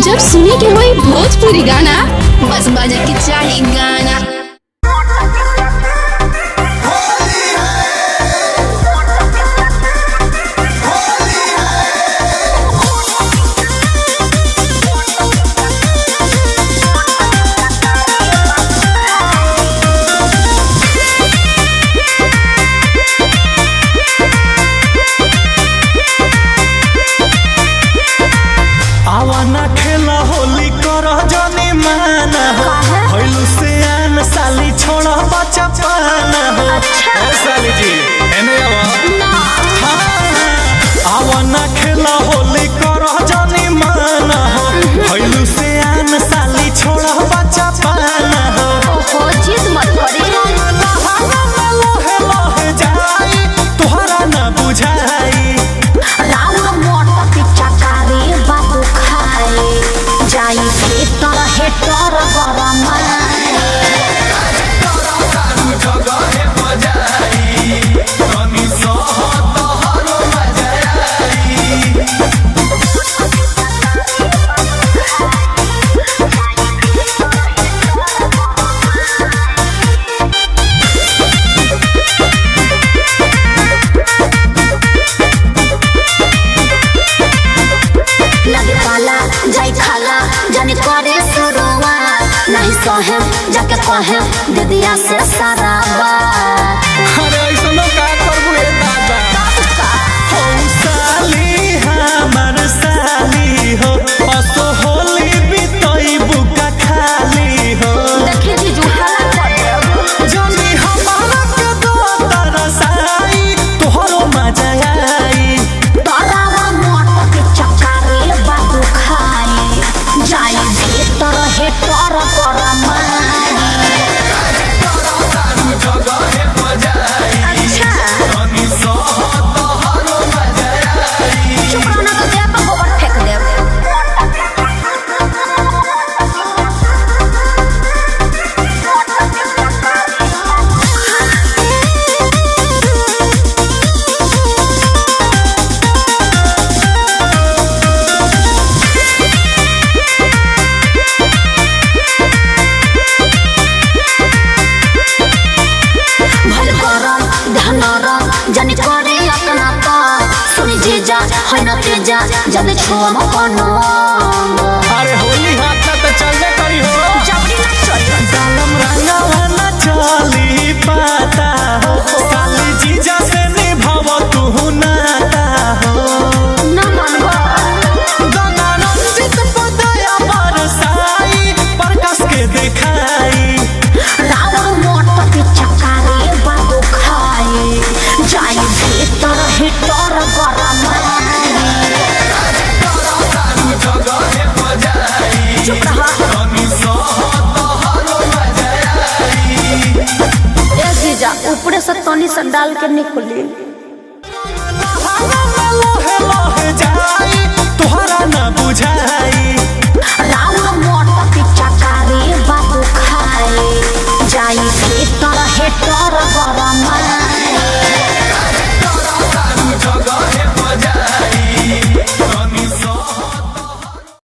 जब सुने के होई भोजपुरी गाना बस बजे के चाही गाना। आवाना खेला होली कर जनी माना हो होइलु से आन साली छोड़ा बच्चा पाना हो। साली जी एने आवा आवाना खेला होली कर जनी माना हो होइलु से आन साली छोड़ा बच्चा पाना हो। ओहो जिद मत करी लोहे लोहे जाई तोहरा ना बुझाई राउर मोट पिच्चा कारी बाबू खाए जाई भीतर हेटर गरम लगे पाला जाई खाला जाने करे सुरुआ नहीं सहे जाके कहे दीदिया से सारा बात। अरे ऐसनो का करबू ए दादा हो साली हमर साली हो असो होली बितई बुका खाली हो। देखी जीजू हाला कर जनी हमारा के दो तरसाई तोहरो मजा आई तोरा मोट पिच्चा कारी बाबू खाए जाई भीतर हेटर गरम चुपराना तो देह पर गोबर फेंक देब। भल गरम धनरम जनी करे अपना का सुनी जीजा है न तेजा जब छुअम कोनो अरे होली हाथ ना तो चलबे करी हो जबरी ना चल डालम रंगवा ना चली पाता हो साली जीजा से निभाव तू नाता हो। न मनवा गगनंजित पदया बरसाई प्रकाश के दिखाई राउर मोट पिच्चा कारी बाबू खाए जाई भीतर हेटर गरम चुप रहा ए जीजा ऊपरे से तनी से डाल के निकली लोहे लोहे जाई